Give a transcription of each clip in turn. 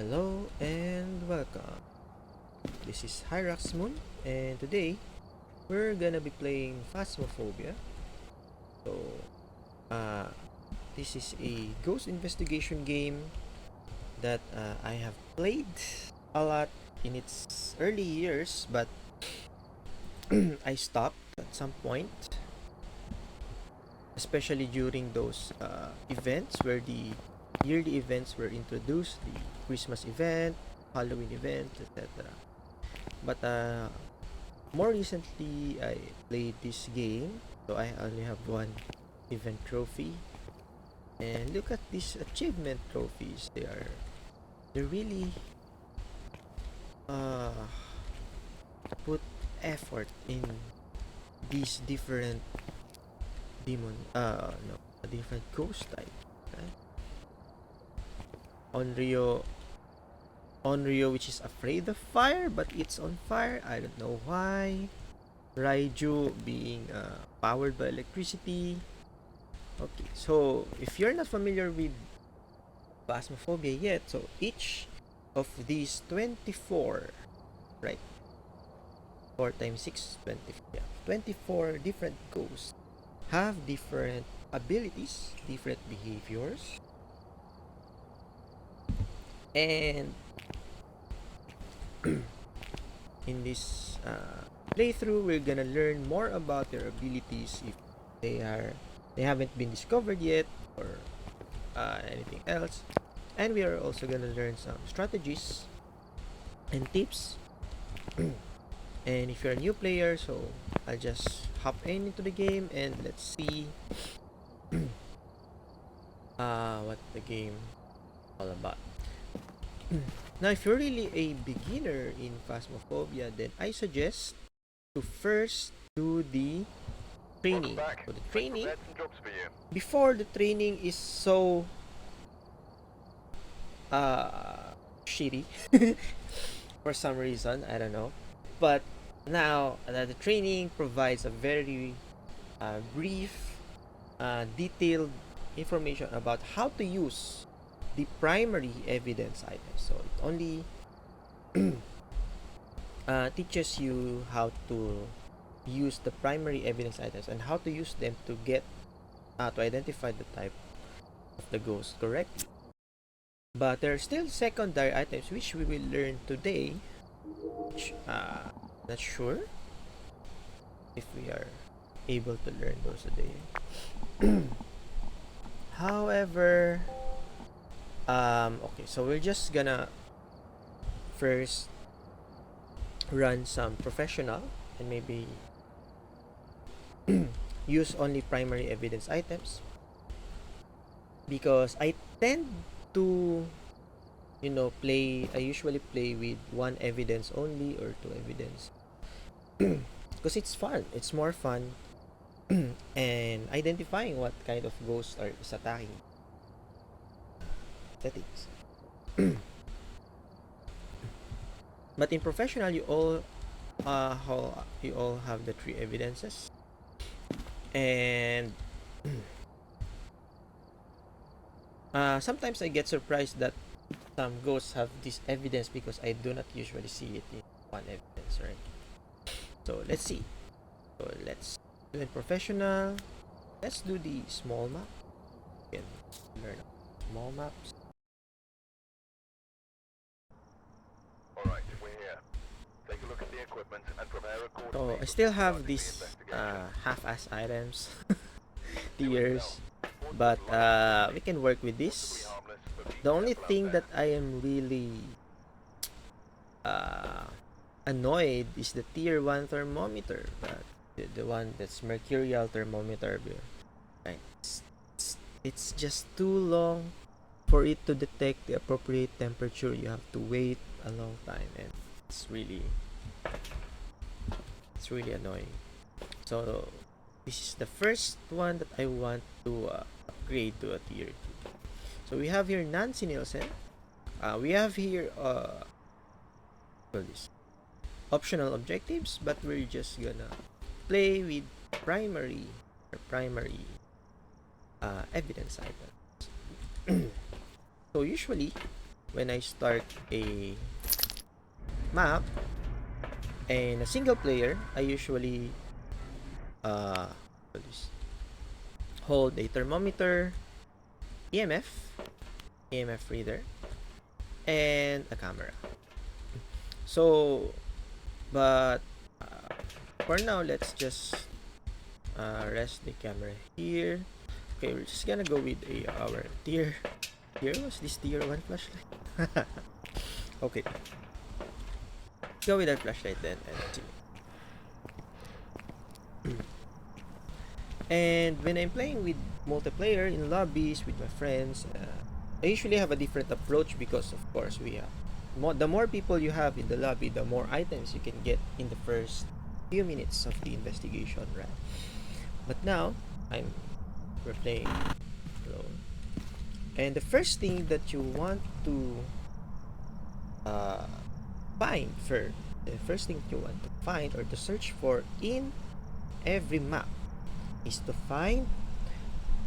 Hello and welcome. This is Hyrax Moon, and today we're gonna be playing Phasmophobia. So, uh, this is a ghost investigation game that I have played a lot in its early years, but I stopped at some point, especially during those events where the yearly events were introduced, the Christmas event, Halloween event, etc. But more recently, I played this game, so I only have one event trophy. And look at these achievement trophies. They really uh put effort in these different demon no different ghost type. Right? Onryo, which is afraid of fire, but it's on fire. I don't know why. Raiju being powered by electricity. Okay, so if you're not familiar with Phasmophobia yet, so each of these 24, right? 4 times 6, 20, yeah, 24 different ghosts have different abilities, different behaviors, and in this playthrough, we're gonna learn more about their abilities if they haven't been discovered yet or anything else, and we are also gonna learn some strategies and tips. And if you're a new player, so I'll just hop into the game and let's see what the game all about. Now, if you're really a beginner in Phasmophobia, then I suggest to first do the training. So the training, before the training is so shitty for some reason, I don't know. But now the training provides a very brief, detailed information about how to use the primary evidence items. So it only teaches you how to use the primary evidence items and how to use them to get to identify the type of the ghost correctly. But there are still secondary items which we will learn today. Which not sure if we are able to learn those today. However, okay, so we're just gonna first run some professional and maybe use only primary evidence items, because I tend to I usually play with one evidence only or two evidence because it's fun, it's more fun and identifying what kind of ghost is attacking settings. But in professional, you all have the three evidences, and sometimes I get surprised that some ghosts have this evidence because I do not usually see it in one evidence, right? So let's see. So let's do it professional. Let's do the small map. You can learn small maps. Alright, we're here. Take a look at the equipment and prepare So accordingly. I still have these half-ass items tiers, but we can work with this. The only thing that I am really uh, annoyed is the tier 1 thermometer, the one that's mercurial thermometer. Right? It's just too long for it to detect the appropriate temperature. You have to wait a long time, and it's really annoying. So this is the first one that I want to upgrade to a tier 2. So we have here Nancy Nielsen. We have here this optional objectives, but we're just gonna play with primary evidence items. So usually when I start a map and a single player, I usually uh, hold a thermometer, EMF, EMF reader, and a camera. So, but for now, let's just rest the camera here. Okay, we're just gonna go with our tier. Here was this tier 1 flashlight. Okay, go with our flashlight then and see. And when I'm playing with multiplayer in lobbies with my friends, I usually have a different approach because, of course, we have the more people you have in the lobby, the more items you can get in the first few minutes of the investigation, right? But now we're playing alone, and the first thing that you want to uh, find first, the first thing you want to find or to search for in every map is to find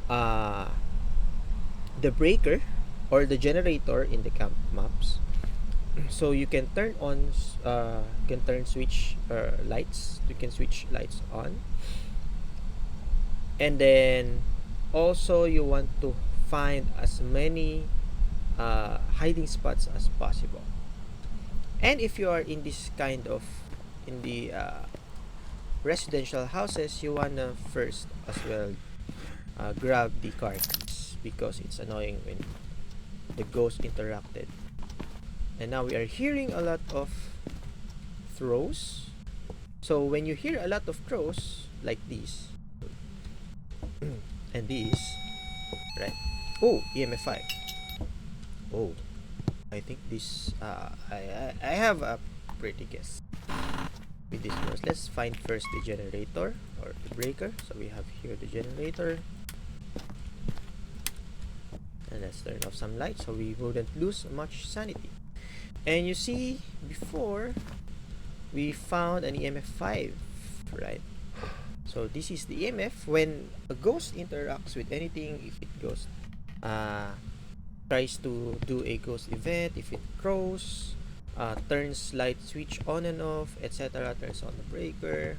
uh, the breaker or the generator in the camp maps. So you can turn on, you can turn switch lights. You can switch lights on, and then also you want to find as many hiding spots as possible. And if you are in this kind of in the residential houses, you wanna first as well grab the car keys because it's annoying when the ghost interacted. And now we are hearing a lot of throws. So when you hear a lot of throws like these and these, right? Oh, EMF 5. Oh, I think this. I have a pretty guess with this first. Let's find first the generator or the breaker. So we have here the generator. And let's turn off some light so we wouldn't lose much sanity. And you see, before we found an EMF 5, right? So this is the EMF when a ghost interacts with anything. If it goes, tries to do a ghost event, if it crows, turns light switch on and off, etc., turns on the breaker,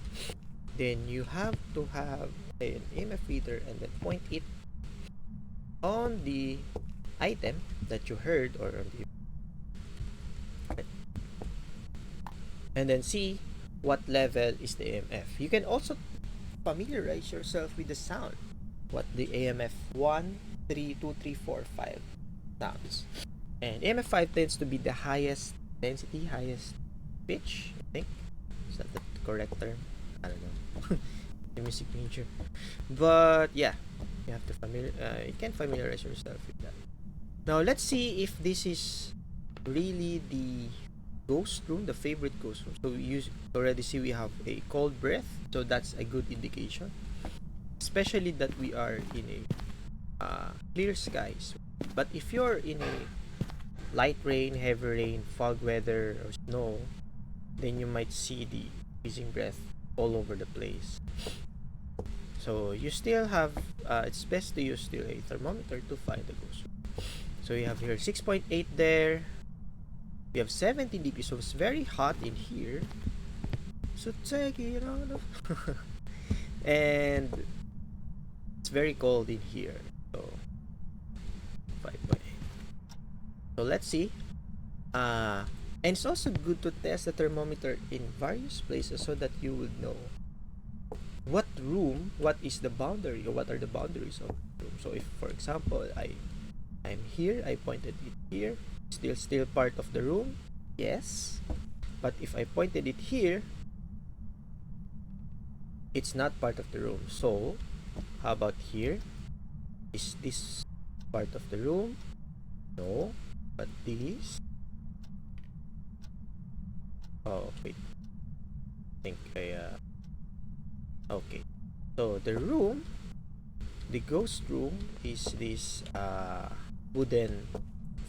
then you have to have an EMF reader and then point it on the item that you heard or on the, and then see what level is the EMF. You can also familiarize yourself with the sound. What the EMF 1, 3, 2, 3, 4, 5 sounds. And EMF 5 tends to be the highest density, highest pitch, I think. Is that the correct term? I don't know. The music major. But yeah, you have to you can familiarize yourself with that. Now let's see if this is really the ghost room, the favorite ghost room. So you already see we have a cold breath, so that's a good indication, especially that we are in a clear skies. But if you're in a light rain, heavy rain, fog weather, or snow, then you might see the freezing breath all over the place. So you still have, it's best to use still a thermometer to find the ghost room. So you have here 6.8 there. We have 70 degrees, so it's very hot in here. So take it on. And it's very cold in here. So 5.8. So let's see. And it's also good to test the thermometer in various places so that you would know what room, what is the boundary, or what are the boundaries of the room. So if, for example, I'm here, I pointed it here, still part of the room, yes. But if I pointed it here, it's not part of the room. So how about here? Is this part of the room? No. But this, oh wait, I think okay. So the room, the ghost room, is this wooden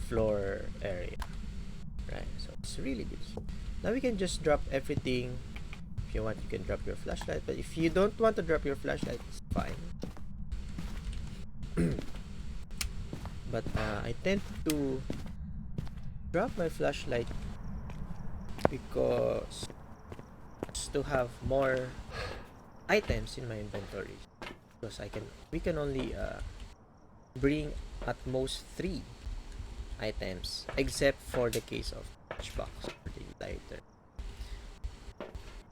floor area, right? So it's really good. Now we can just drop everything. If you want, you can drop your flashlight, but if you don't want to drop your flashlight, it's fine. But I tend to drop my flashlight because to have more items in my inventory, because we can only bring at most 3 items, except for the case of matchbox or the lighter.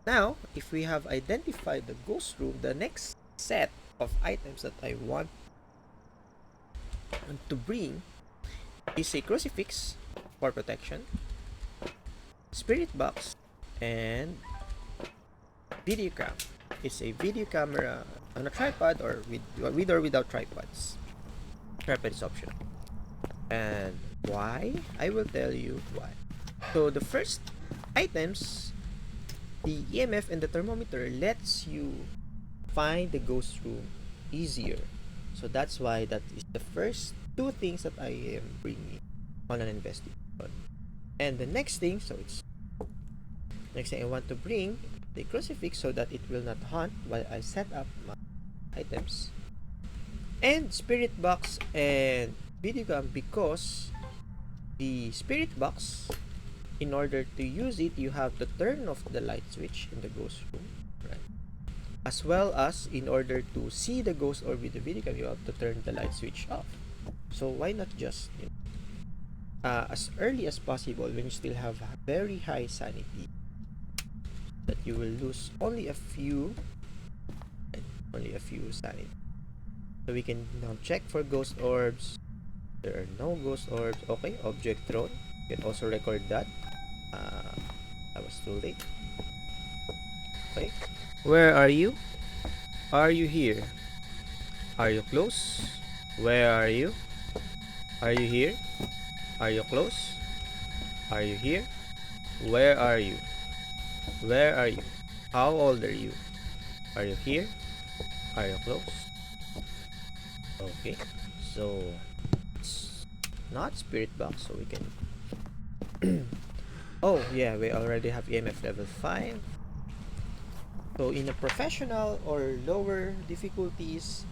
Now, if we have identified the ghost room, the next set of items that I want to bring is a crucifix for protection, spirit box, and video cam. It's a video camera on a tripod or with or without tripods. Tripod is optional. And why? I will tell you why. So the first items, the EMF and the thermometer lets you find the ghost room easier. So that's why that is the first 2 things that I am bringing on an investigation. And the next thing, next thing I want to bring the crucifix so that it will not haunt while I set up my items. And spirit box and video cam, because the spirit box, in order to use it, you have to turn off the light switch in the ghost room, right? As well as, in order to see the ghost or with the video cam, you have to turn the light switch off. So why not just, as early as possible, when you still have very high sanity, that you will lose only a few sanity. So we can now check for ghost orbs. There are no ghost orbs. Okay, object thrown. You can also record that. I was too late. Okay. Where are you? Are you here? Are you close? Where are you? Are you here? Are you close? Are you here? Where are you? Where are you? How old are you? Are you here? Are you close? Okay. So it's not spirit box, so we can oh yeah, we already have EMF level 5. So in a professional or lower difficulties,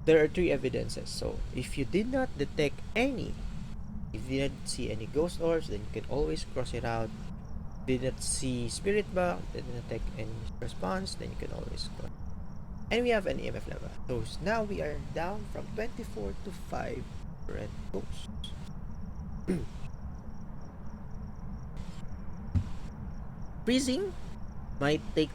there are 3 evidences. So if you did not detect any, if you didn't see any ghost orbs, then you can always cross it out. Did not see spirit box, didn't detect any response, then you can always cross. And we have an EMF level. So now we are down from 24 to 5 red ghosts. Freezing might take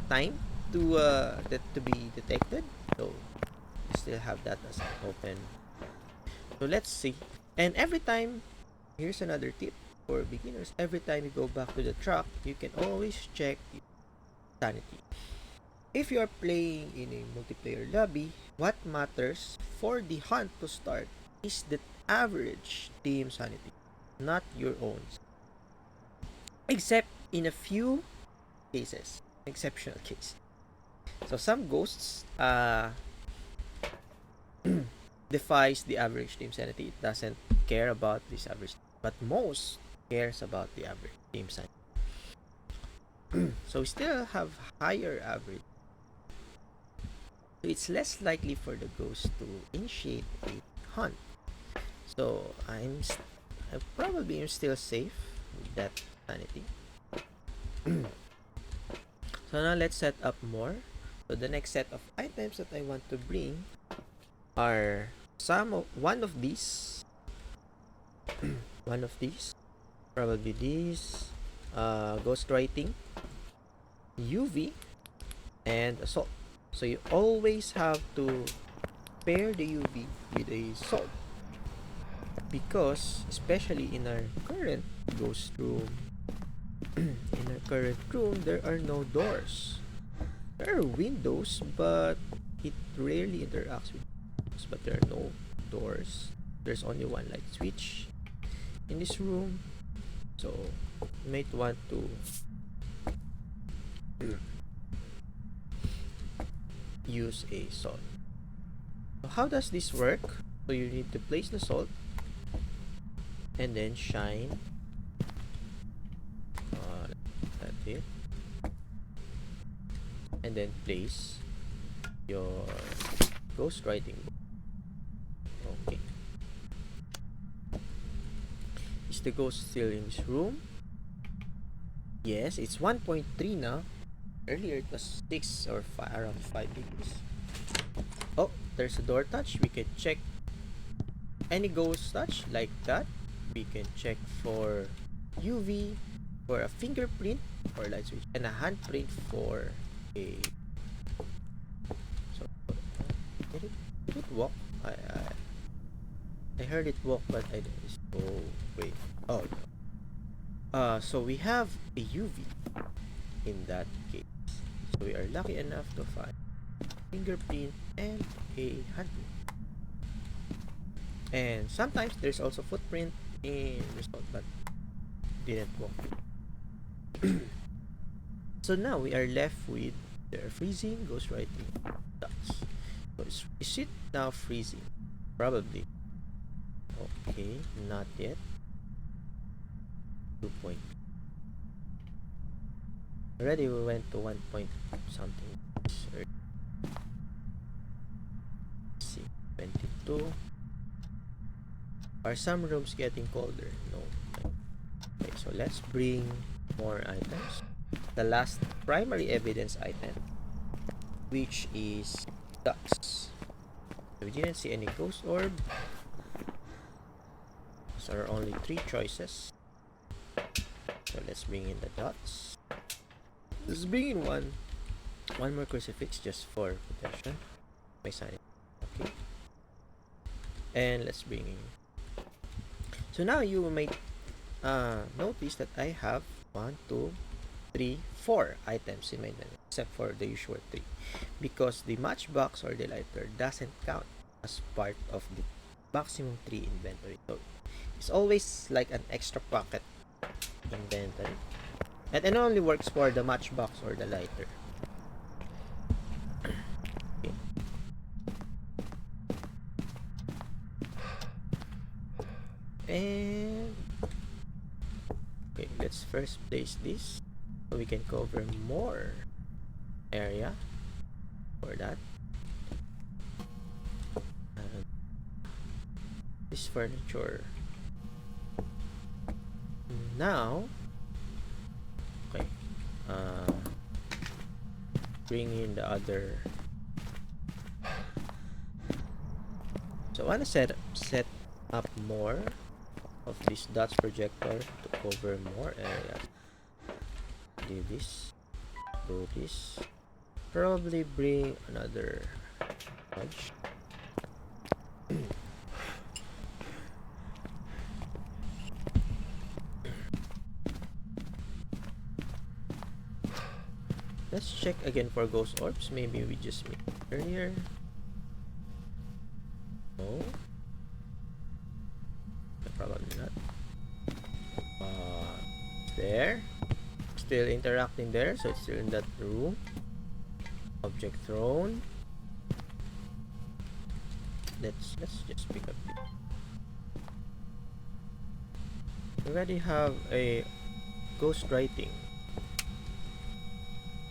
time to be detected, so we still have that as open. So let's see. And every time, here's another tip for beginners: every time you go back to the truck, you can always check your sanity. If you are playing in a multiplayer lobby, what matters for the hunt to start is the average team sanity, not your own. Except in a few cases, exceptional case. So some ghosts defies the average team sanity. It doesn't care about this average, but most cares about the average team sanity. So we still have higher average. So it's less likely for the ghost to initiate a hunt. So I probably am still safe with that sanity. So now let's set up more. So the next set of items that I want to bring are one of these, probably these, ghost writing, UV, and assault. So you always have to pair the UV with a salt, because especially in our current ghost room, there are no doors. There are windows, but it rarely interacts with us. But there are no doors. There's only one light switch in this room, so you might want to use a salt. So how does this work? So you need to place the salt and then shine that here, and then place your ghost writing book. Okay. Is the ghost still in this room? Yes, it's 1.3 now. Earlier it was 6 or 5, around 5 degrees. Oh, there's a door touch. We can check any ghost touch like that. We can check for UV, for a fingerprint or light switch, and a handprint for a. So did it walk? I heard it walk, but I didn't. So wait. Oh no. So we have a UV in that case. So we are lucky enough to find fingerprint and a handprint. And sometimes there's also footprint in result, but didn't walk. So now we are left with the freezing, ghost writing, dots. So is it now freezing? Probably. Okay, not yet. 2 point. Already we went to 1 point something. Let's see, 22. Are some rooms getting colder? No. Okay, so let's bring more items. The last primary evidence item, which is dots. So we didn't see any ghost orb. So there are only 3 choices. So let's bring in the dots. Let's bring in one more crucifix just for protection. My sanity. Okay. And let's bring in. So now you might notice that I have 1, 2, 3, 4 items in my inventory, except for the usual 3, because the matchbox or the lighter doesn't count as part of the maximum 3 inventory. So it's always like an extra pocket inventory, and it only works for the matchbox or the lighter. Okay. And okay, let's first place this so we can cover more area for that. And this furniture. Now, okay, bring in the other. So I want to set up more of this dots projector to cover more areas. Do this, do this. Probably bring another edge. Let's check again for ghost orbs. Maybe we just made it earlier. No. Probably not. There. Still interacting there, so it's still in that room. Object thrown. Let's just pick up it. We already have a ghost writing.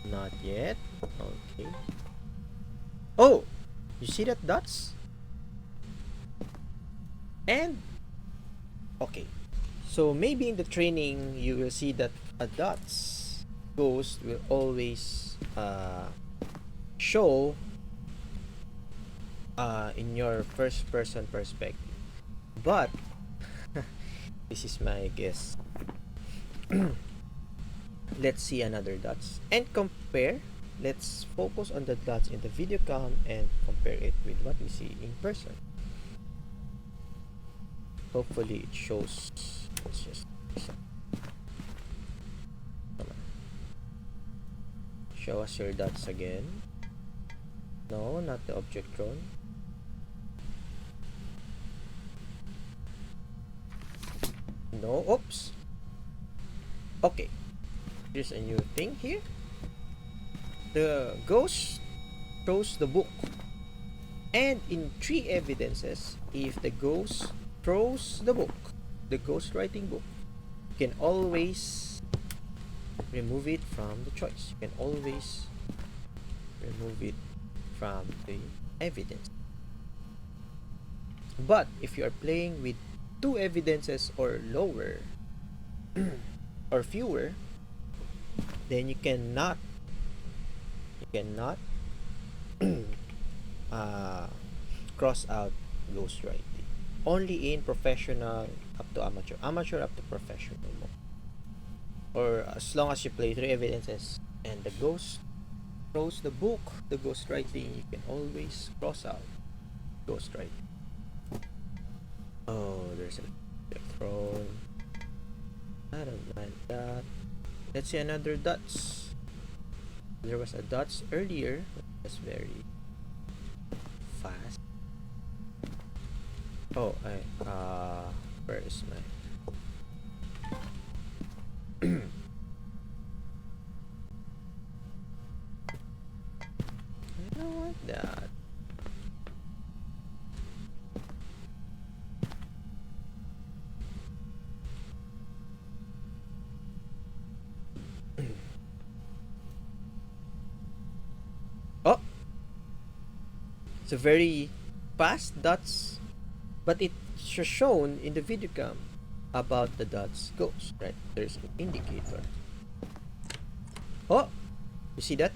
Not yet. Okay. Oh! You see that dots? And okay. So maybe in the training you will see that a dots ghost will always show in your first person perspective. But this is my guess. Let's see another dots and compare. Let's focus on the dots in the video cam and compare it with what we see in person. Hopefully it shows. Let's just come on. Show us your dots again. No, not the object drawn. No, oops. Okay, here's a new thing here. The ghost throws the book, and in 3 evidences, if the ghost throws the book, the ghost writing book, you can always remove it from the choice. You can always remove it from the evidence. But if you are playing with two evidences or lower or fewer, then you cannot uh, cross out ghostwriting. Only in professional up to amateur, amateur up to professional mode. Or as long as you play three evidences and the ghost throws the book, the ghostwriting, you can always cross out ghostwriting. Oh, there's a throne. I don't mind that. Let's see another dots. There was a dots earlier. That's very fast. Oh, where is my? I don't want that. Oh, it's a very fast dots, but it's shown in the video cam about the dots ghost, right? There's an indicator. Oh, you see that?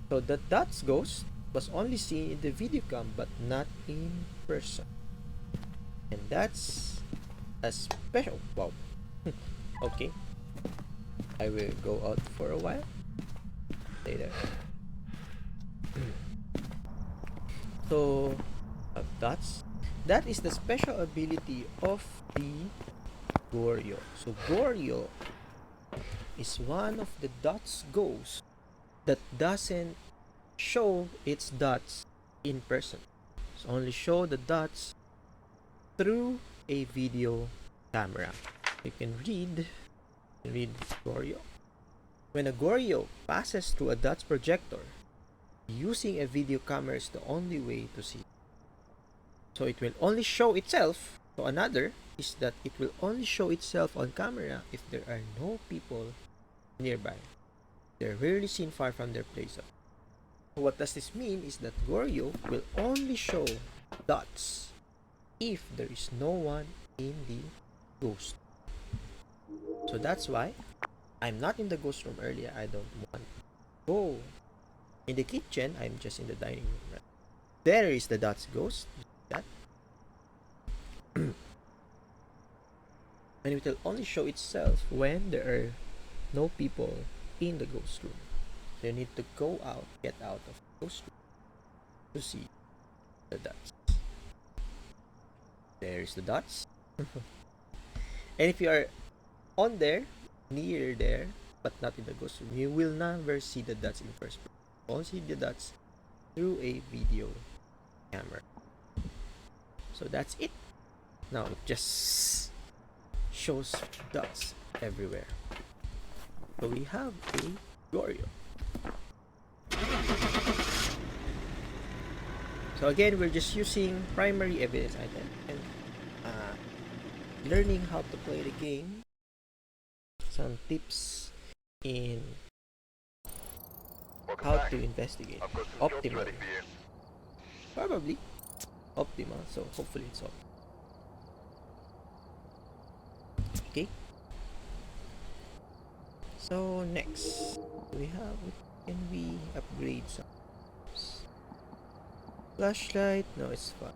So the dots ghost was only seen in the video cam but not in person. And that's a special wow. Okay. I will go out for a while later. So that is the special ability of the Goryo. So Goryo is one of the dots ghosts that doesn't show its dots in person. It's only show the dots through a video camera. You can read Goryo. When a Goryo passes through a dots projector, using a video camera is the only way to see. So it will only show itself. So another is that it will only show itself on camera if there are no people nearby. They're rarely seen far from their place. What does this mean is that Goryo will only show dots if there is no one in the ghost. So that's why I'm not in the ghost room earlier. I don't want to go in the kitchen. I'm just in the dining room. Right? There is the dots ghost. That. And it will only show itself when there are no people in the ghost room. So you need to go out, get out of the ghost room to see the dots. There's the dots. And if you are on there, near there, but not in the ghost room, you will never see the dots in first person. You only see the dots through a video camera. So that's it. Now it just shows dots everywhere. So we have a Goryo. So again, we're just using primary evidence item and learning how to play the game. Some tips in how to investigate. Optimal. Probably optimal. So hopefully it's optimal. Okay. So next we have, can we upgrade some flashlight? No, it's fine.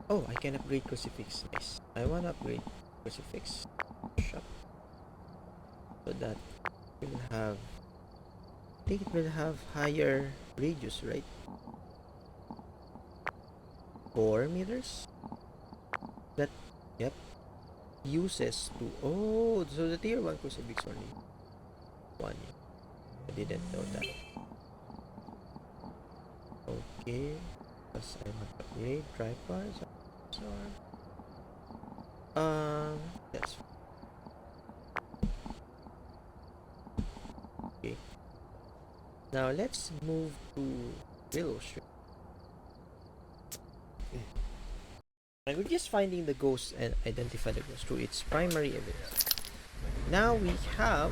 Oh, I can upgrade crucifix. Nice. I want to upgrade crucifix shop so that it will have, I think it will have higher radius, right? 4 meters. That, yep, uses to, oh, so the tier 1 crucifix only 1. I didn't know that. Okay, because I want to upgrade tripods. That's okay. Now let's move to Willow Street. And we're just finding the ghost and identify the ghost through its primary evidence. Now we have,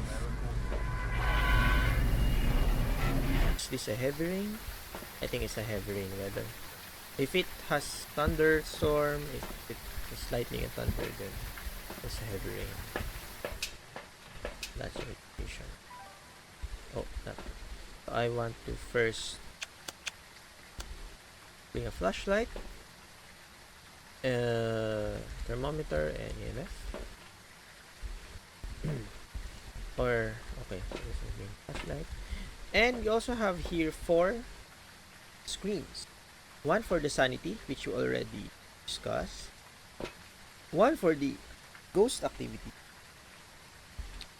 is this a heavy rain? I think it's a heavy rain weather. If it has thunderstorm, if it has lightning and thunder, then it's a heavy rain. That's your indication. Oh, that. I want to first bring a flashlight, thermometer, and EMF. Or okay, so this is bring flashlight. And we also have here 4 screens. One for the sanity, which you already discussed. One for the ghost activity.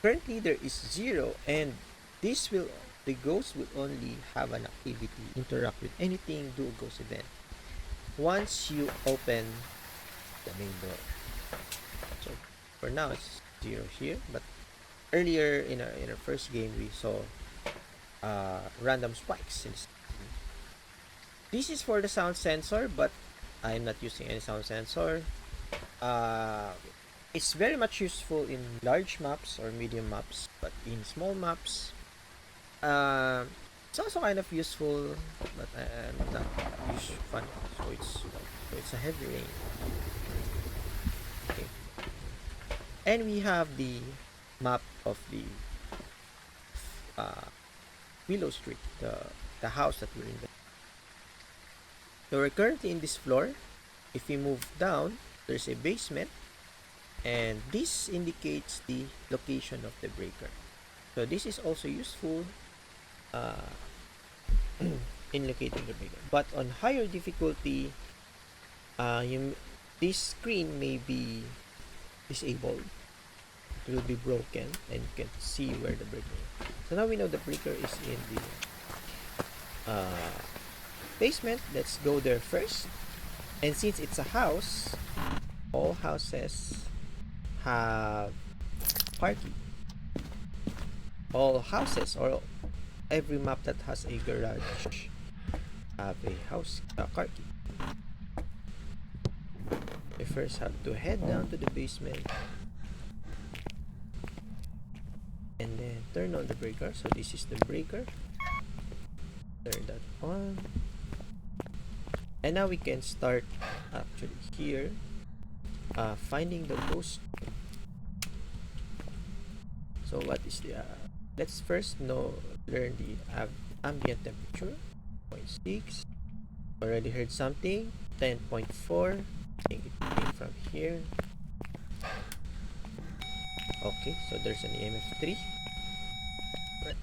Currently there is 0, and this will the ghost will only have an activity, interact with anything, do a ghost event once you open the main door. So for now it's 0 here, but earlier in our first game we saw random spikes in this. This is for the sound sensor, but I'm not using any sound sensor. uh, it's very much useful in large maps or medium maps, but in small maps, uh, it's also kind of useful, but I'm not fun. So it's a heavy rain. Okay, and we have the map of the uh, Willow Street, the house that we're in. So we're currently in this floor. If we move down, there's a basement, and this indicates the location of the breaker. So this is also useful uh, in locating the breaker. But on higher difficulty, this screen may be disabled. It will be broken, and you can see where the breaker is. So now we know the breaker is in the basement. Let's go there first. And since it's a house, all houses have car key. All houses, or every map that has a garage, have a car key. We first have to head down to the basement and then turn on the breaker. So this is the breaker. Turn that on. And now we can start actually here finding the ghost. So what is the let's first learn the ambient temperature. 0.6. Already heard something. 10.4. I think it came from here. Okay, so there's an EMF 3. Right.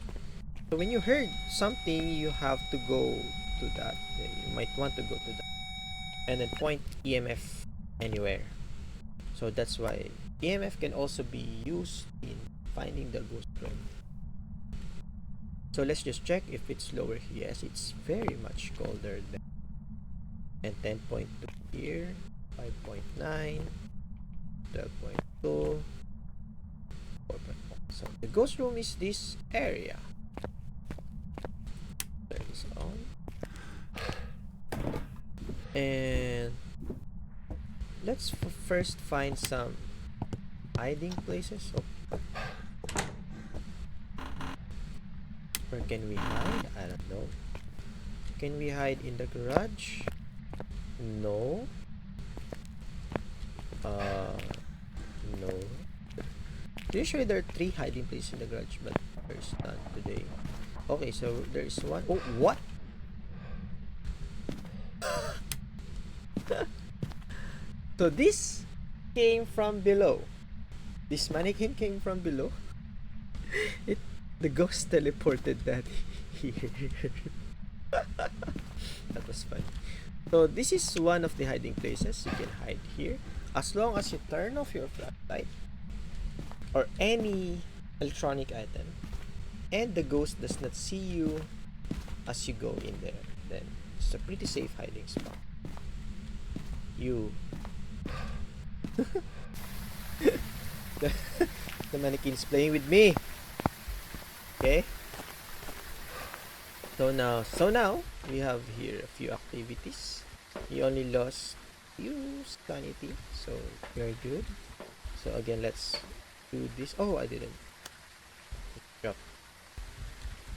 So when you heard something, you have to go to that. You might want to go to that. And then point EMF anywhere. So that's why EMF can also be used in finding the ghost room. So let's just check if it's lower. Yes, it's very much colder than. And 10.2 here, 5.9, 12.2, 4.1. So the ghost room is this area. Turn this on. And let's first find some hiding places. So where can we hide? I don't know. Can we hide in the garage? No. No. Usually there are 3 hiding places in the garage, but there's none today. Okay, so there's one. Oh, what? So this came from below. This mannequin came from below. The ghost teleported that here. That was fun. So this is one of the hiding places. You can hide here as long as you turn off your flashlight or any electronic item, and the ghost does not see you as you go in there. Then it's a pretty safe hiding spot. The mannequin's playing with me. Okay. So now we have here a few activities. He only lost few sanity, so very good. So again, let's do this. Oh, I didn't drop.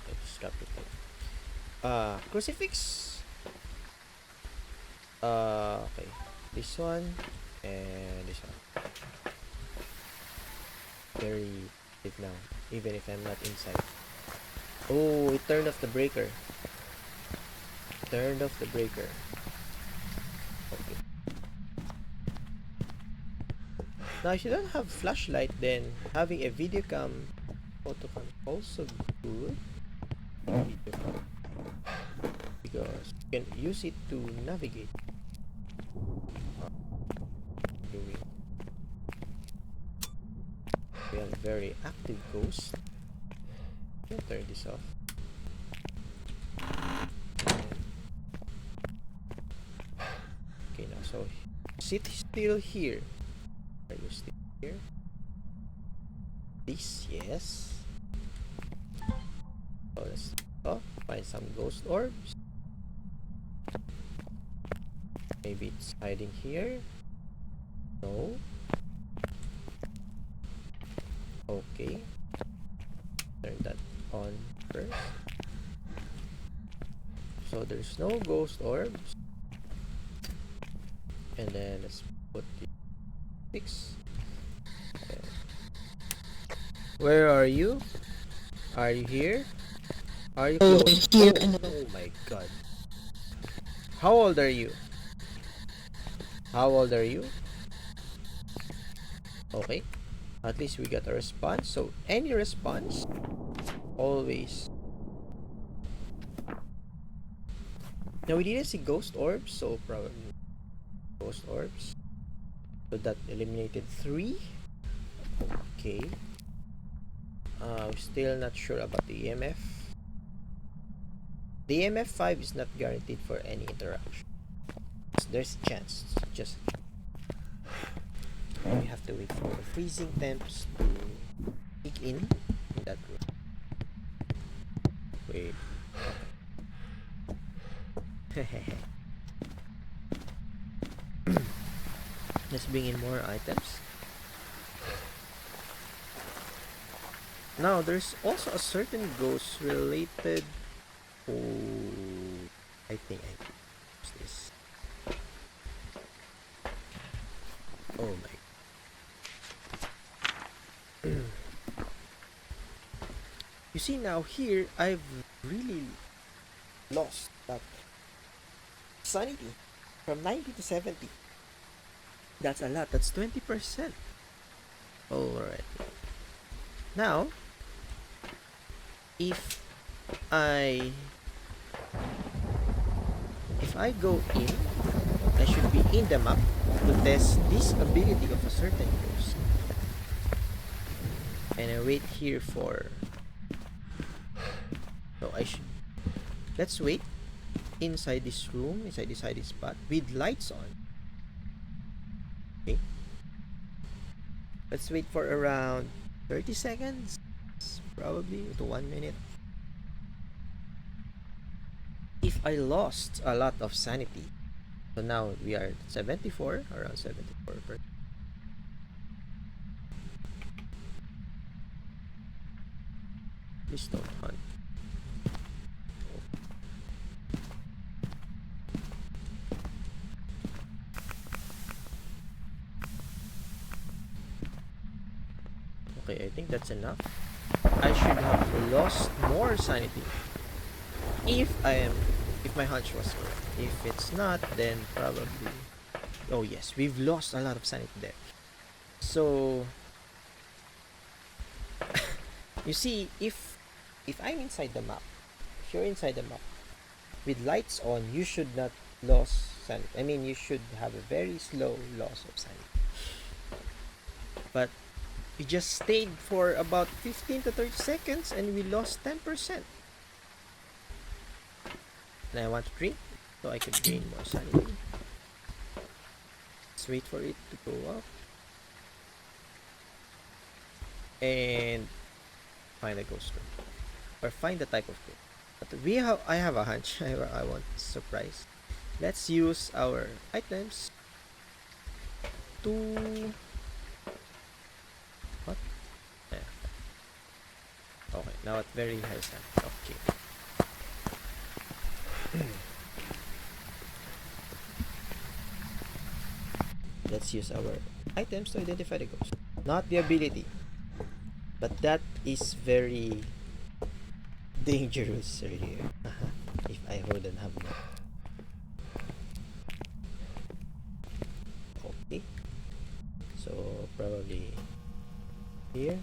I just dropped it. Crucifix. Okay. This one and this one. Very safe now, even if I'm not inside. Oh, it turned off the breaker. Turned off the breaker. Okay. Now, if you don't have flashlight, then having a video cam, photo cam also good. Video cam, because you can use it to navigate. Doing we have very active ghost. You can turn this off. Okay, now so sit still here. Are you still here? This, yes. So let's find some ghost orbs. Maybe it's hiding here. No. Okay. Turn that on first. So there's no ghost orbs. And then let's put the 6. Where are you? Are you here? Are you close? Here Oh, in the oh my god. How old are you? How old are you? Okay. At least we got a response. So any response, always. Now we didn't see ghost orbs, so probably ghost orbs. So that eliminated 3. Okay. Still not sure about the EMF. The EMF 5 is not guaranteed for any interaction. There's a chance. Just we have to wait for the freezing temps to kick in that room. Wait. Let's bring in more items. Now, there's also a certain ghost related. Oh, I think I can use this. Oh my. You see now here, I've really lost that sanity from 90 to 70. That's a lot. That's 20%. Alright. Now, if I go in, I should be in the map to test this ability of a certain ghost. And I wait here for. So I should. Let's wait inside this room, inside this hiding spot with lights on. Okay. Let's wait for around 30 seconds, probably to 1 minute. If I lost a lot of sanity, so now we are 74, around 74%. Please don't hunt. Okay, I think that's enough. I should have lost more sanity if my hunch was correct. If it's not, then probably. Oh yes, we've lost a lot of sanity there. So you see, if I'm inside the map, if you're inside the map with lights on, you should not lose sanity. I mean, you should have a very slow loss of sanity. But we just stayed for about 15 to 30 seconds and we lost 10%. And I want to drink so I can gain more sanity. Let's wait for it to go up. And find a ghost room. Or find the type of ghost. But I have a hunch. I want surprise. Let's use our items to. What? Yeah. Okay, now at very high stand. Okay. Let's use our items to identify the ghost, not the ability. But that is very dangerous earlier. If I wouldn't have known. Okay. So probably here.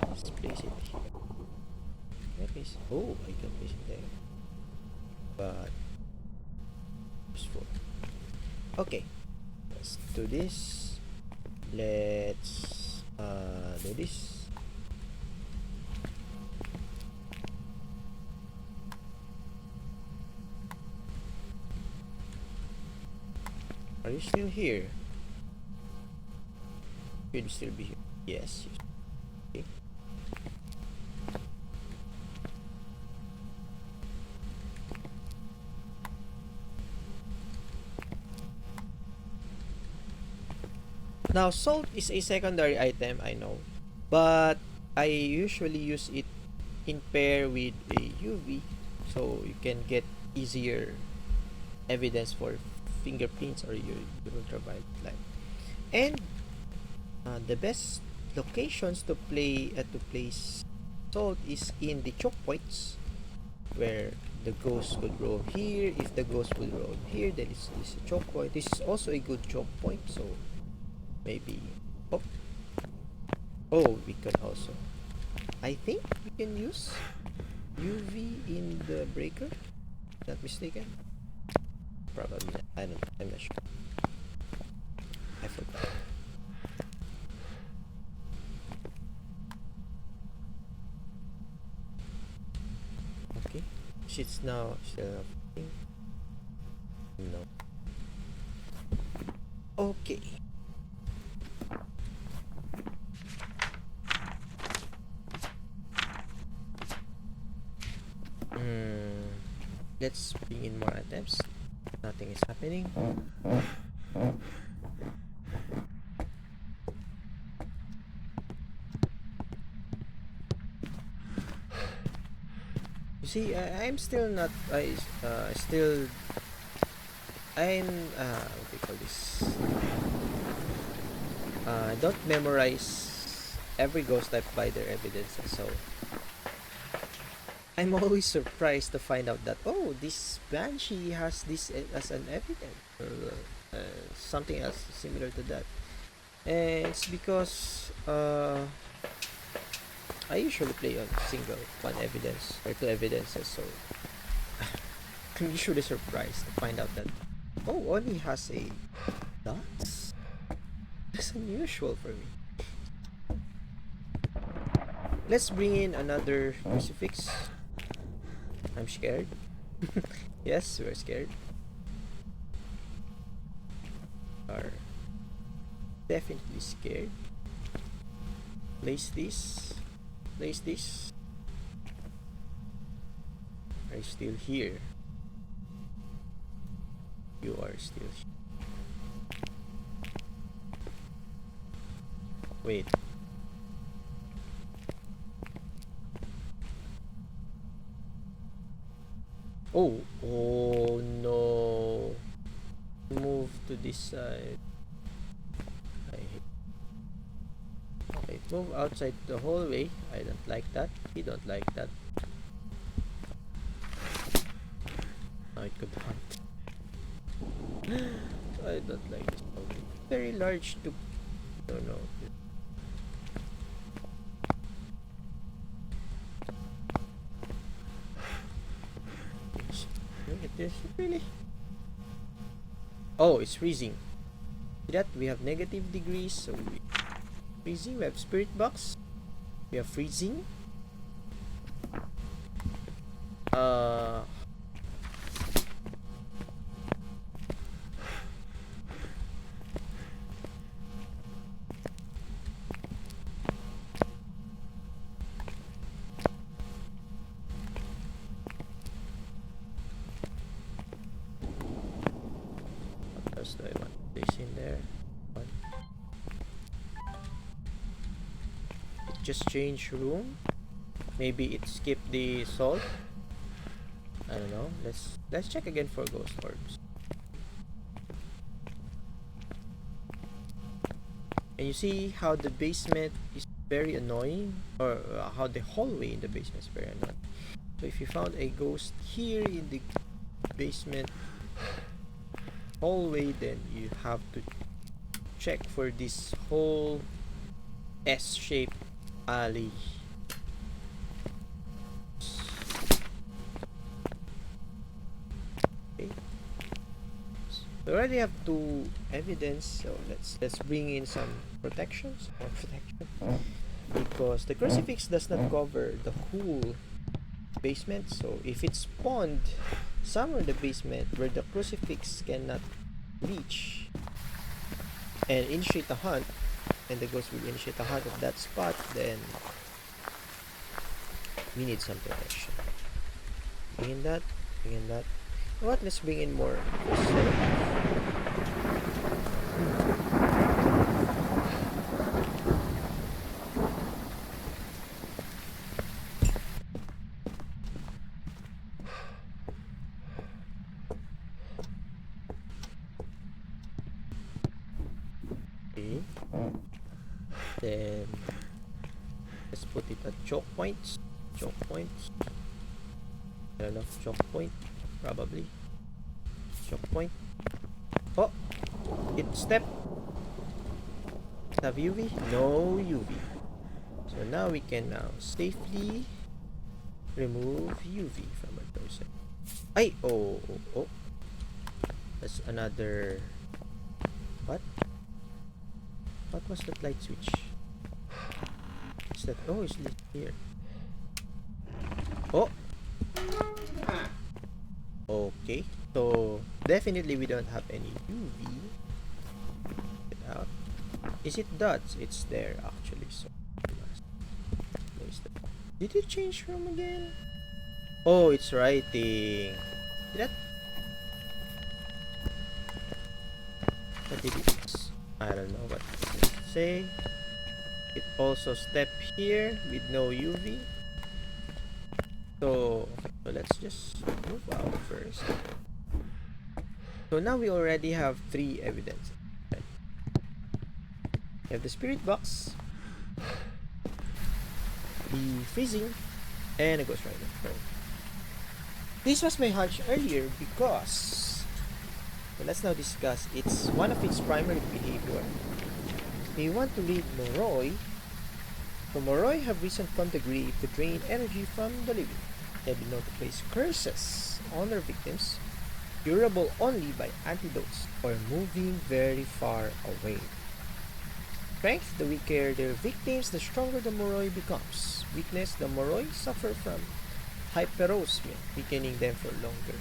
Let's place it here. Where is? Oh, I can place it there. But useful. Okay. Let's do this. Let's do this. Are you still here? Should you still be here? Yes. Okay. Now, salt is a secondary item, I know, but I usually use it in pair with a UV, so you can get easier evidence for fingerprints or your ultraviolet light. And the best locations to place salt is in the choke points, where the ghost would roam here. If the ghost would roam here, then it's a choke point. This is also a good choke point, so maybe. Oh, we can also. I think we can use UV in the breaker. Not mistaken. Probably not. I'm not sure. I forgot. Okay. She's now still no. Okay. Let's bring in more items. Nothing is happening. You see, I'm still not. What do you call this? Don't memorize every ghost type by their evidences. So I'm always surprised to find out that this banshee has this as an evidence, or something else similar to that. And it's because I usually play on single one evidence or two evidences, so I'm usually surprised to find out that only has a dots. That's unusual for me. Let's bring in another crucifix. I'm scared. Yes, we're scared. Are definitely scared. Place this. Place this. Are you still here? You are still here. Wait. Oh no. Move to this side. Okay, move outside the hallway. I don't like that. He don't like that. Now it could hunt. I don't like this hallway. Very large to... No. Look at this. Really? Oh, it's freezing. See that? We have negative degrees, so freezing. We have spirit box. We have freezing. What else do I want to place in there? One. It just changed room. Maybe it skipped the salt. I don't know. Let's check again for ghost orbs. And you see how the basement is very annoying, or how the hallway in the basement is very annoying. So if you found a ghost here in the basement hallway, then you have to check for this whole S-shaped alley. Okay. We already have two evidence, so let's bring in some protections or protection, because the crucifix does not cover the whole basement. So if it's spawned somewhere in the basement where the crucifix cannot reach and initiate a hunt, and the ghost will initiate a hunt at that spot, then we need some protection. Bring in that, bring in that. You know what? Let's bring in more. Okay. Then let's put it at choke points. Choke points. I don't know. Choke point. Probably. Choke point. Oh! It step. Have UV? No UV. So now we can now safely remove UV from our person. Ay! Oh, oh, oh. That's another... What? What was that light switch? Is that... Oh, it's lit here. Oh! Okay. So, definitely we don't have any UV. Get out. Is it dots? It's there actually. So, place that. Did it change room again? Oh, it's writing. Did that? What did it? I don't know what it say. It also step here with no UV. So let's just move out first. So now we already have 3 evidence. Right? We have the spirit box, the freezing, and a ghost rider. This was my hunch earlier because, so let's now discuss one of its primary behavior. We want to read Moroi. So Moroi have risen from the grave to drain energy from the living. They have been known to place curses on their victims, curable only by antidotes or moving very far away. Strength: the weaker their victims, the stronger the Moroi becomes. Weakness: the Moroi suffer from hyperosmia, weakening them for longer.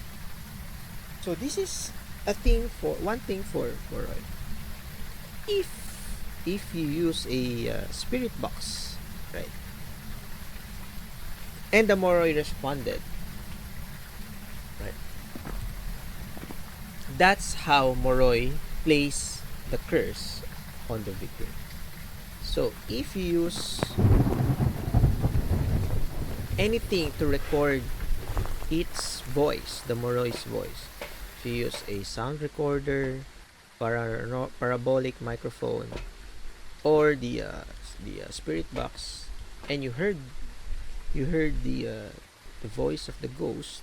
So this is one thing for Moroi. If you use a spirit box, right, and the Moroi responded, right, that's how Moroi plays the curse on the victim. So if you use anything to record its voice, the Moroi's voice, if you use a sound recorder, parabolic microphone, or the spirit box, and you heard the voice of the ghost,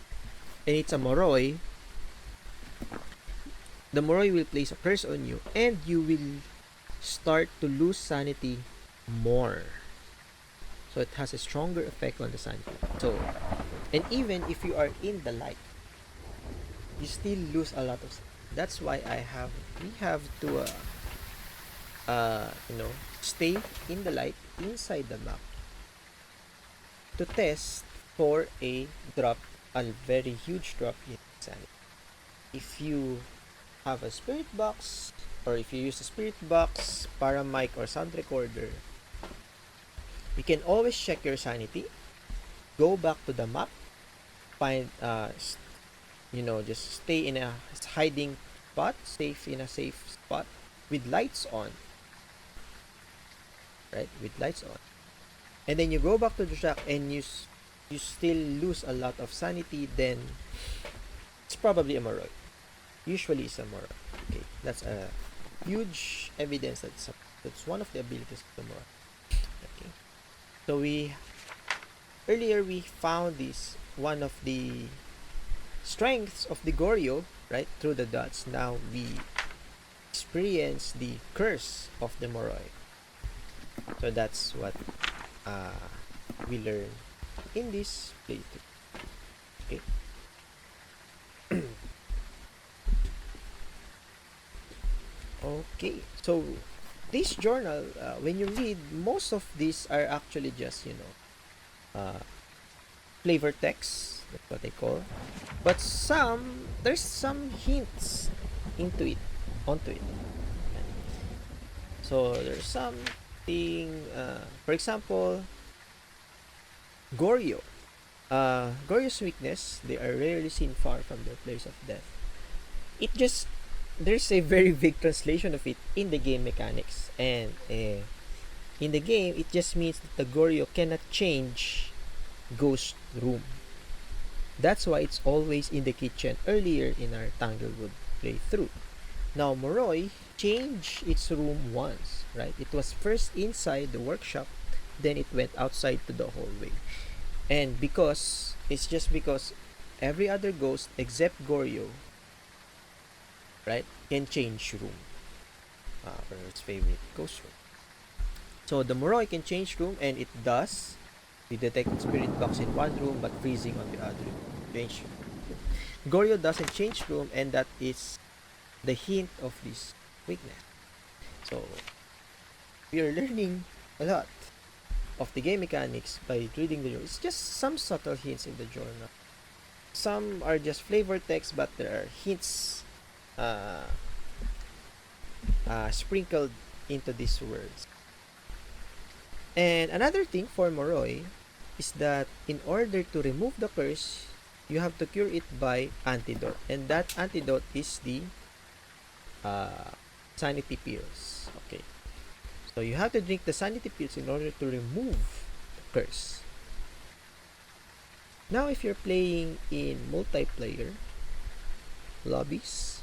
and it's a Moroi, the Moroi will place a curse on you, and you will start to lose sanity more. So it has a stronger effect on the sanity. So, and even if you are in the light, you still lose a lot of. That's why we have to stay in the light inside the map to test for a very huge drop in sanity. If you have a spirit box, or if you use a spirit box, paramic, or sound recorder, you can always check your sanity, go back to the map, find just stay in a hiding spot, in a safe spot with lights on, right? With lights on, and then you go back to the track and you still lose a lot of sanity, then it's probably a Moroi. Usually it's a Moroi. Okay, that's a huge evidence that That's one of the abilities of the Moroi. Okay. So earlier we found this one of the strengths of the Goryo, right, through the dots. Now we experience the curse of the Moroi. So that's what uh, we learn in this playthrough. Okay. Okay. So this journal, when you read, most of these are actually just flavor text. That's what they call. But there's some hints into it, onto it. So there's something, for example, Goryo. Goryo's weakness, they are rarely seen far from their place of death. It just, there's a very vague translation of it in the game mechanics. And in the game, it just means that the Goryo cannot change ghost room. That's why it's always in the kitchen earlier in our Tanglewood playthrough. Now, Moroi changed its room once, right? It was first inside the workshop, then it went outside to the hallway. And it's just because every other ghost except Goryo, right, can change room for its favorite ghost room. So the Moroi can change room, and it does. The detected spirit box in one room but freezing on the other. Change room. Goryo doesn't change room, and that is the hint of this weakness. So we are learning a lot of the game mechanics by reading the journal. It's just some subtle hints in the journal. Some are just flavor text, but there are hints uh, sprinkled into these words. And another thing for Moroi is that in order to remove the curse, you have to cure it by antidote. And that antidote is the sanity pills. Okay. So you have to drink the sanity pills in order to remove the curse. Now, if you're playing in multiplayer lobbies,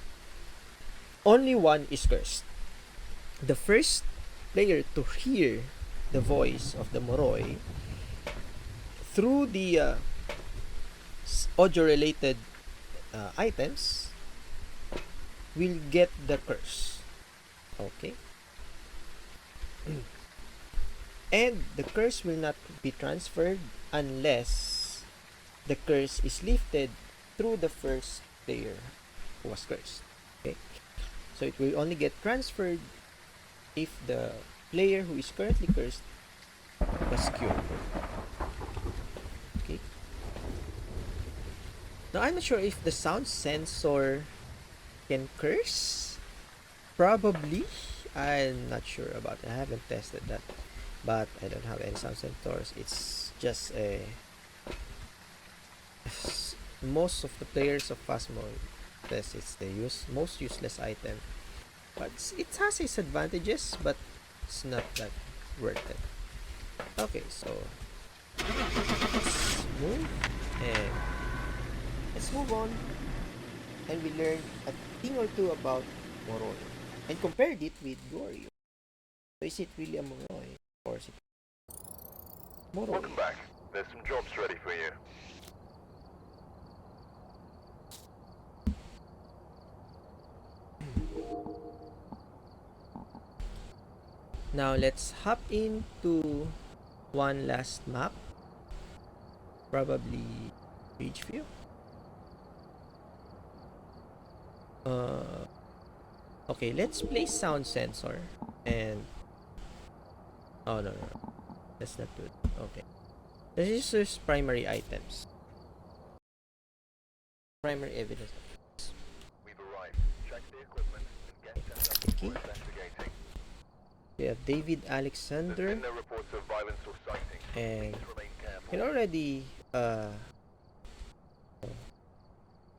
only one is cursed. The first player to hear the voice of the Moroi through the audio related items will get the curse. Okay. And the curse will not be transferred unless the curse is lifted through the first player who was cursed. Okay. So it will only get transferred if the player who is currently cursed was cured. Okay. Now I'm not sure if the sound sensor can curse. Probably. I'm not sure about it. I haven't tested that. But I don't have any sound sensors. It's just a most of the players of Phasmo test it's the most useless item. But it has its advantages, but it's not that worth it. Okay, so let's move and let's move on, and we learn a thing or two about Moroi and compared it with Goryo. So is it really a Moroi or is it Moroi? Welcome back. There's some jobs ready for you. Now let's hop into one last map, probably Ridgeview. Okay, let's place sound sensor and oh no, that's not good. Okay, this is just primary items, primary evidence. We've arrived. Check the equipment and get set up Okay, for investigating. we have David There's Alexander, been no reports of violence or sightings. and Please remain you careful. can already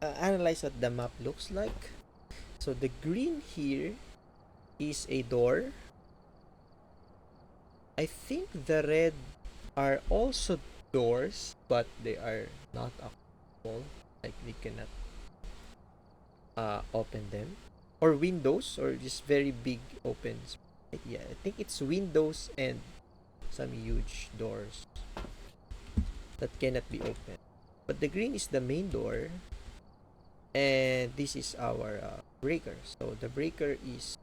analyze what the map looks like. So the green here is a door. I think the red are also doors, but they are not wall. Like we cannot open them. Or windows, or just very big opens. Yeah, I think it's windows and some huge doors that cannot be opened. But the green is the main door, and this is our breaker. So the breaker is,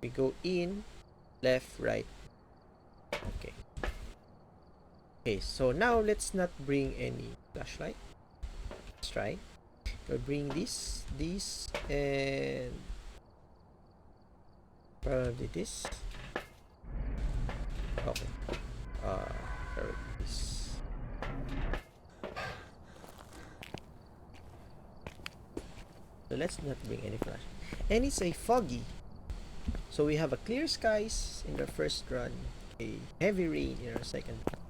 we go in, left, right. Okay. Okay, so now let's not bring any flashlight. Let's try. We'll bring this, and probably this. Okay. Probably this. So let's not bring any flash. And it's a foggy. So we have a clear skies in the first run, a heavy rain in our second run.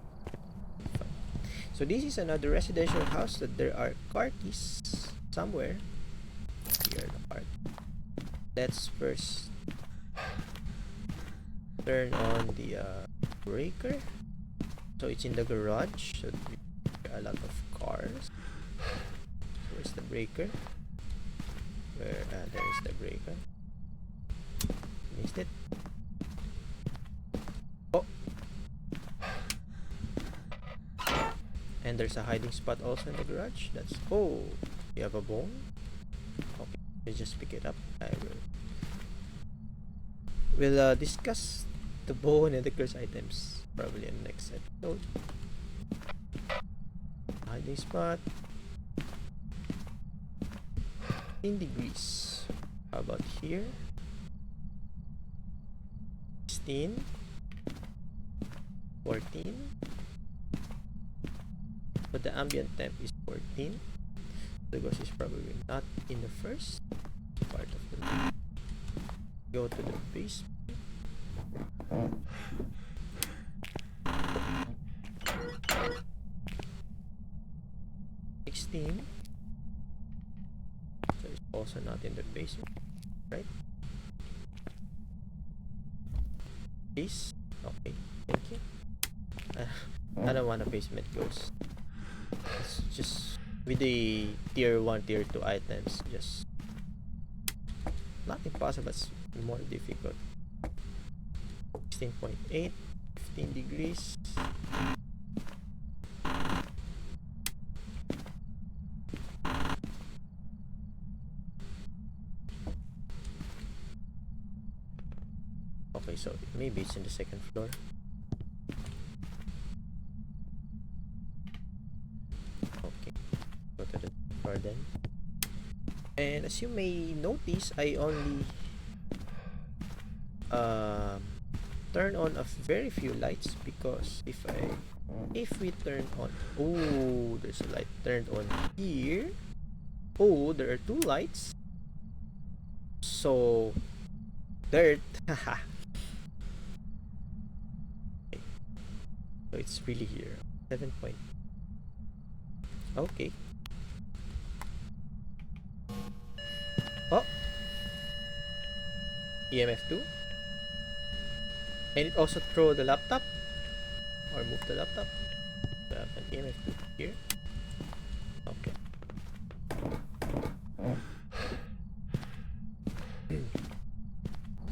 So this is another residential house that there are car keys somewhere. Here the car. Let's first turn on the breaker. So it's in the garage. So there are a lot of cars. Where's the breaker? There's the breaker. Missed it. Oh. And there's a hiding spot also in the garage. That's, oh, you have a bone. Okay, let's just pick it up. We'll discuss the bone and the curse items probably in the next episode. Hiding spot. 15 degrees. How about here? 16. 14. But the ambient temp is 14. The ghost is probably not in the first part of the room. Go to the basement. 16. So it's also not in the basement, right? Base. Okay, thank you. I don't want a basement ghost. It's just with the tier 1, tier 2 items, just not impossible, it's more difficult. 16.8, 15 degrees. Okay, so maybe it's in the second floor. Okay, go to the floor then. And as you may notice, I only turn on a very few lights, because if we turn on, oh, there's a light turned on here. Oh, there are 2 lights. So dirt. Haha. Okay. So it's really here. 7 point. Okay. Oh, EMF 2. And it also throw the laptop, or move the laptop. We have an EMF 2 here. Okay.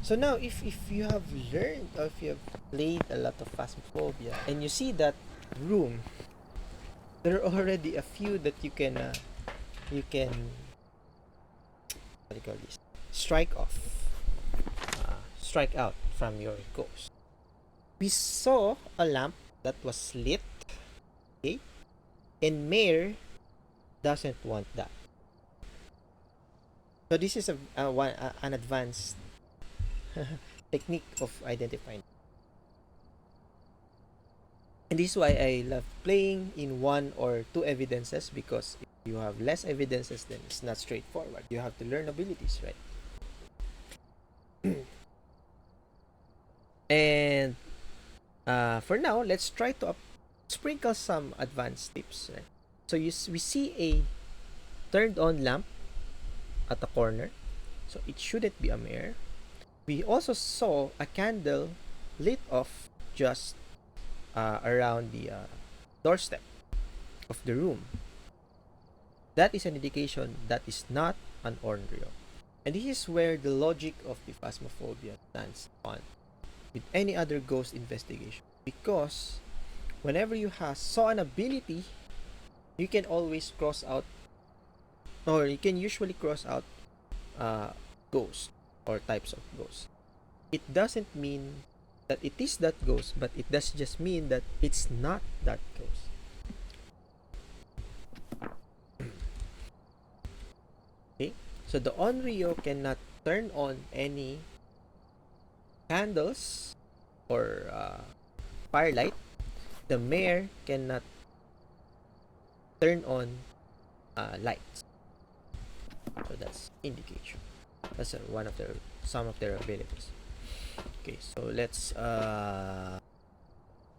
So now, if you have learned, or if you have played a lot of Phasmophobia, and you see that room, there are already a few that you can what do you call this? Strike out from your ghost. We saw a lamp that was lit, okay, and Mayor doesn't want that. So this is an advanced technique of identifying. And this is why I love playing in 1 or 2 evidences, because if you have less evidences, then it's not straightforward. You have to learn abilities, right? And for now, let's try to sprinkle some advanced tips, right? So we see a turned on lamp at the corner, so it shouldn't be a mirror. We also saw a candle lit off just around the doorstep of the room. That is an indication that is not an Ornrio. And this is where the logic of the Phasmophobia stands on with any other ghost investigation. Because whenever you saw an ability, you can always cross out, or you can usually cross out ghosts or types of ghosts. It doesn't mean that it is that ghost, but it does just mean that it's not that ghost. Okay, so the Onryo cannot turn on any candles or firelight. The mayor cannot turn on lights. So that's indication. That's one of their some of their abilities. Okay, so let's I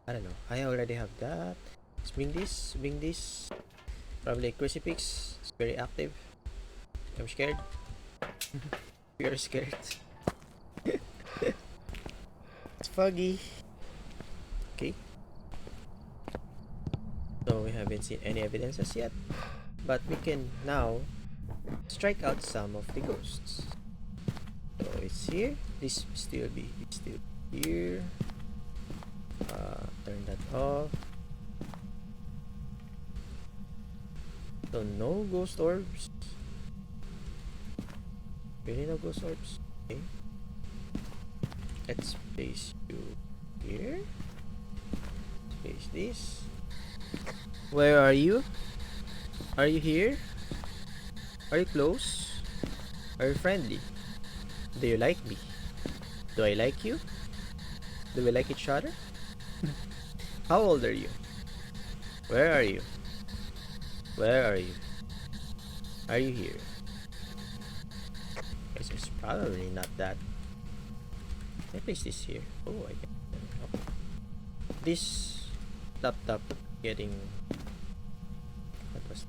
don't know. I already have that. Let's bring this. Probably a crucifix. It's very active. I'm scared. You're scared. It's foggy. Okay. So we haven't seen any evidences yet, but we can now strike out some of the ghosts. So it's here. This still be it's still here. Turn that off. So no ghost orbs. Really no ghost orbs. Okay. Let's place you here. Place this. Where are you? Are you here? Are you close? Are you friendly? Do you like me? Do I like you? Do we like each other? How old are you? Where are you? Where are you? Are you here? Guess it's probably not that. Can I place this here? Oh, I can. Okay. This laptop getting. What was?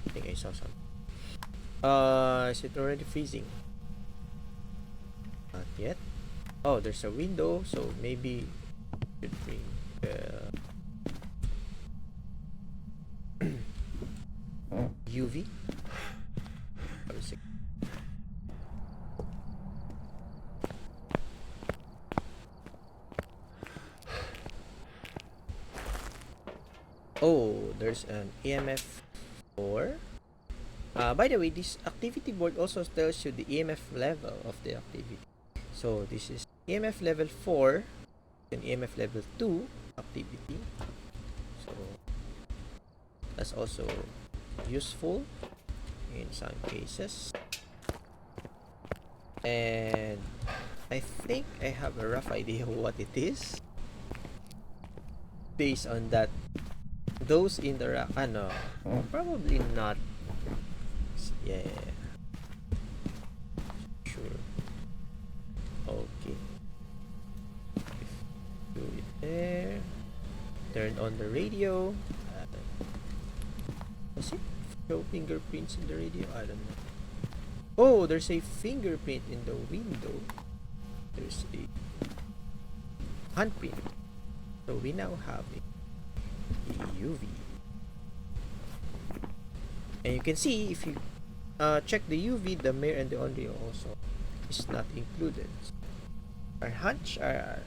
I think I saw some. Is it already freezing? Not yet. Oh, there's a window, so maybe should bring UV. Oh, there's an EMF 4. By the way, this activity board also tells you the EMF level of the activity. So this is EMF level 4 and EMF level 2 activity. So that's also useful in some cases. And I think I have a rough idea what it is based on that those in the no, probably not. Yeah, sure. Okay, do it there. Turn on the radio. Does it show fingerprints in the radio? I don't know. Oh, there's a fingerprint in the window. There's a handprint. So we now have a UV. And you can see if you check the UV, the mayor and the Onryo also is not included. Our hunch, our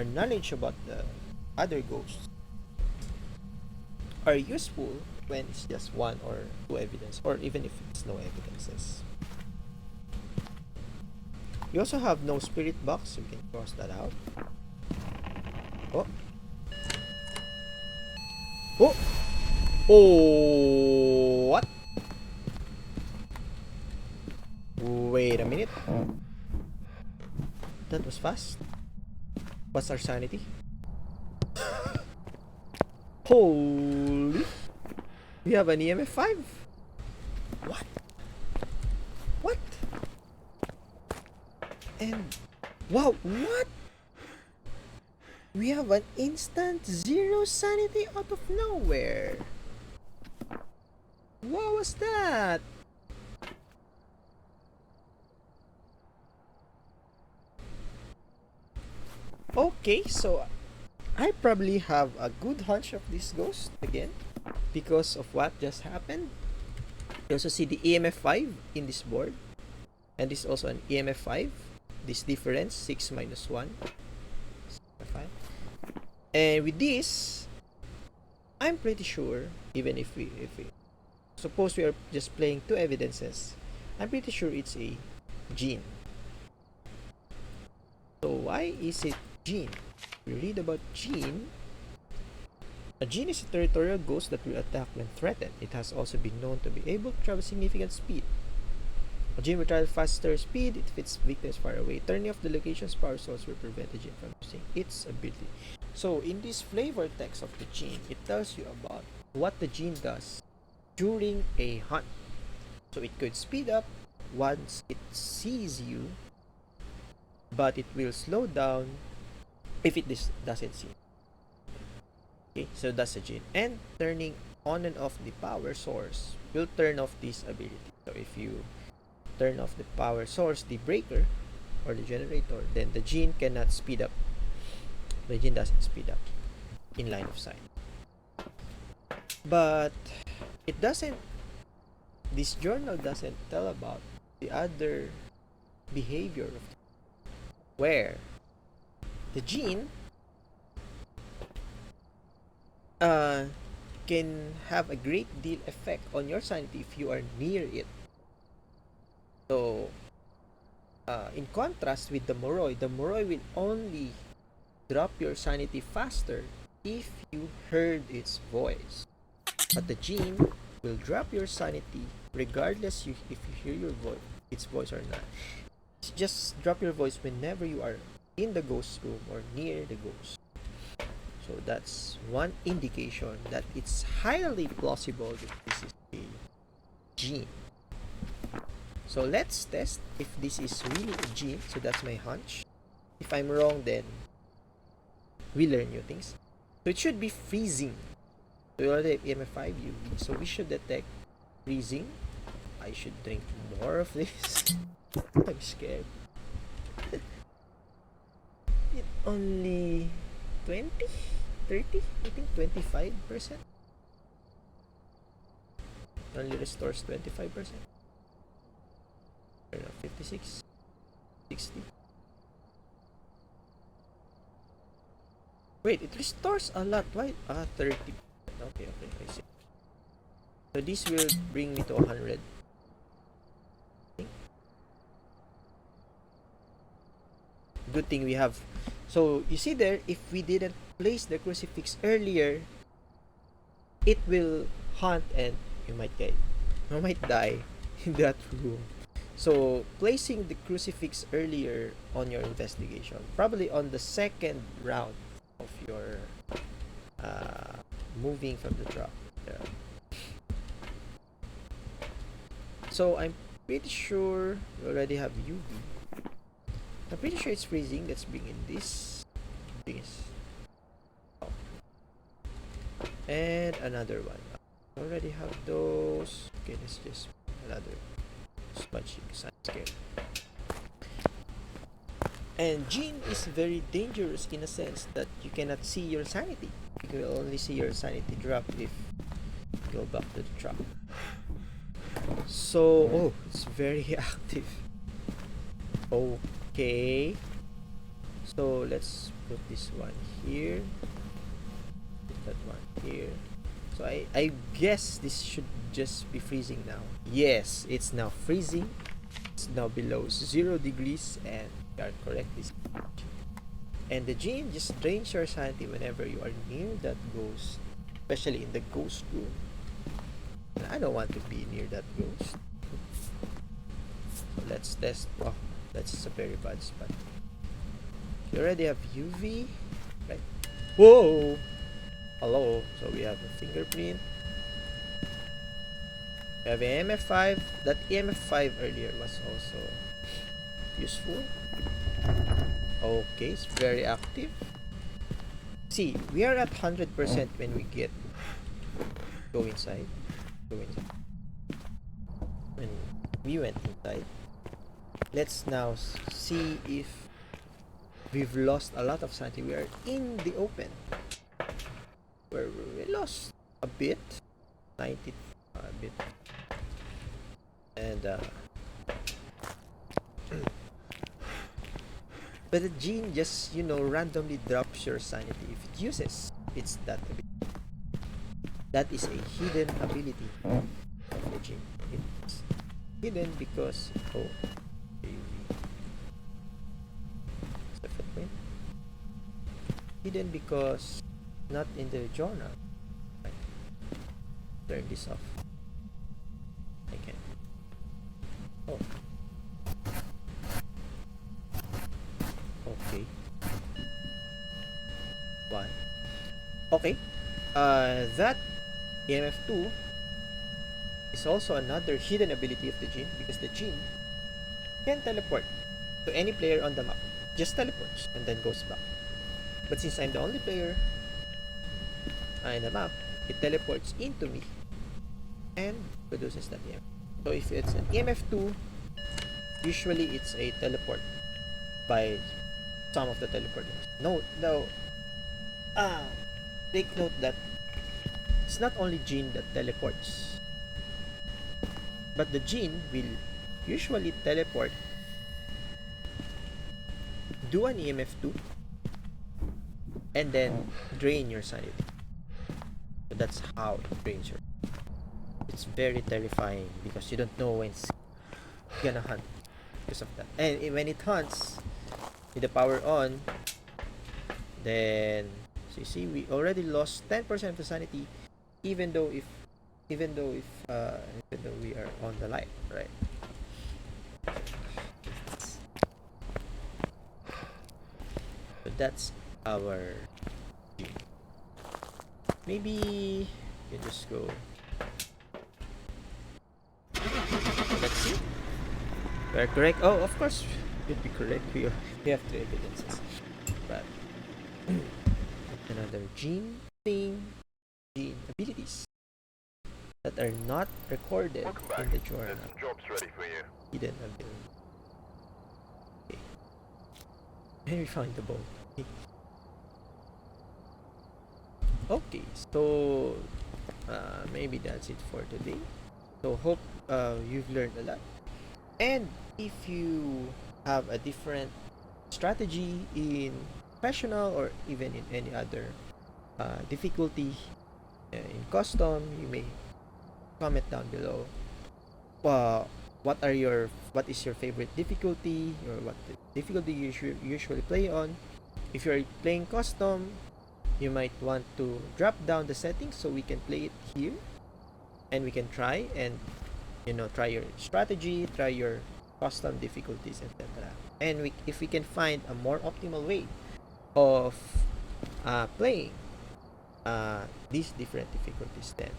knowledge about the other ghosts are useful when it's just one or two evidence, or even if it's no evidences. You also have no spirit box, so you can cross that out. Oh. Oh! Oh! What? Wait a minute. That was fast. What's our sanity? Holy! We have an EMF 5? What? What? And wow, what? We have an instant 0 sanity out of nowhere. What was that? Okay, so I probably have a good hunch of this ghost again because of what just happened. You also see the EMF 5 in this board. And this is also an EMF 5. This difference, 6 minus 1. 5. And with this, I'm pretty sure, even if we suppose we are just playing two evidences, I'm pretty sure it's a gene. So why is it gene? We read about gene. A gene is a territorial ghost that will attack when threatened. It has also been known to be able to travel significant speed. A gene will travel faster speed if its victim is far away. Turning off the location's power source will prevent the gene from using its ability. So in this flavor text of the gene, it tells you about what the gene does during a hunt. So it could speed up once it sees you, but it will slow down if it doesn't see. Okay, so that's the gene. And turning on and off the power source will turn off this ability. So if you turn off the power source, the breaker or the generator, then the gene cannot speed up. The gene doesn't speed up in line of sight. But it doesn't, this journal doesn't tell about the other behavior of where the gene can have a great deal effect on your sanity if you are near it. So in contrast with the Moroi will only drop your sanity faster if you heard its voice. But the gene will drop your sanity regardless if you hear its voice or not. Just drop your voice whenever you are in the ghost room or near the ghost. So that's one indication that it's highly plausible that this is a gene. So let's test if this is really a gene. So that's my hunch. If I'm wrong, then we learn new things. So it should be freezing. So we already have EMF5 UV. So we should detect freezing. I should drink more of this. I'm scared. It only 20? 30? I think 25%. Only restores 25%. 56, 60. Wait, it restores a lot. Why? 30. Okay, I see. So this will bring me to 100. Good thing we have. So you see there, if we didn't place the crucifix earlier, it will haunt and you might die in that room. So placing the crucifix earlier on your investigation, probably on the second round of your moving from the drop. So I'm pretty sure we already have UV. I'm pretty sure it's freezing. Let's bring in this. And another one. I already have those. Okay, let's just another smudging. I'm scared. And gene is very dangerous in a sense that you cannot see your sanity. You will only see your sanity drop if you go back to the trap. So, it's very active. Okay. So, let's put this one here. Put that one here. So, I guess this should just be freezing now. Yes, it's now freezing. It's now below 0 degrees and you are correct. And the gene just drains your sanity whenever you are near that ghost, especially in the ghost room. And I don't want to be near that ghost. So let's test. Oh, that's a very bad spot. You already have UV, right? Whoa! Hello. So we have a fingerprint. We have EMF5. That EMF5 earlier was also useful. Okay, it's very active. See, we are at 100% when we go inside. When we went inside. Let's now see if we've lost a lot of sanity. We are in the open, where we lost a bit, 90, a bit. And but the gene just randomly drops your sanity if it uses its that ability. That is a hidden ability of the gene. It's hidden because the footprint. Hidden because not in the journal. Right. Turn this off. I can. Oh. Okay. Why? Okay. That EMF2 is also another hidden ability of the Jinn because the Jinn can teleport to any player on the map. Just teleports and then goes back. But since I'm the only player in the map, it teleports into me and produces that EMF. So if it's an EMF2, usually it's a teleport by some of the teleporters. No. Take note that it's not only Jinn that teleports, but the Jinn will usually teleport, do an EMF2, and then drain your sanity. So that's how it drains your. It's very terrifying because you don't know when it's gonna hunt because of that. And when it hunts with the power on, then so you see we already lost 10% of the sanity, even though we are on the light, right? So that's our gene. Maybe you just go. Let's see. We are correct. Oh, of course, you'd be correct. We have 3 evidences, but another gene abilities that are not recorded Welcome back. in the journal. There's some jobs ready for you. Hidden ability. Okay. And we found the bone. Okay, so maybe that's it for today. So hope you've learned a lot. And if you have a different strategy in professional or even in any other difficulty in custom, you may comment down below. What is your favorite difficulty, or what difficulty you usually play on? If you're playing custom, you might want to drop down the settings so we can play it here, and we can try and try your strategy, try your custom difficulties, etc. And if we can find a more optimal way of playing these different difficulties, then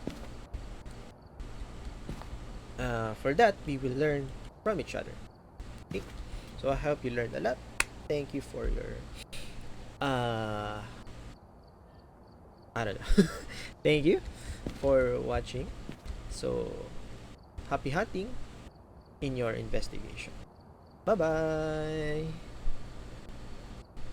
for that we will learn from each other. Okay, so I hope you learned a lot. Thank you for your I don't know. Thank you for watching. So happy hunting in your investigation. Bye bye.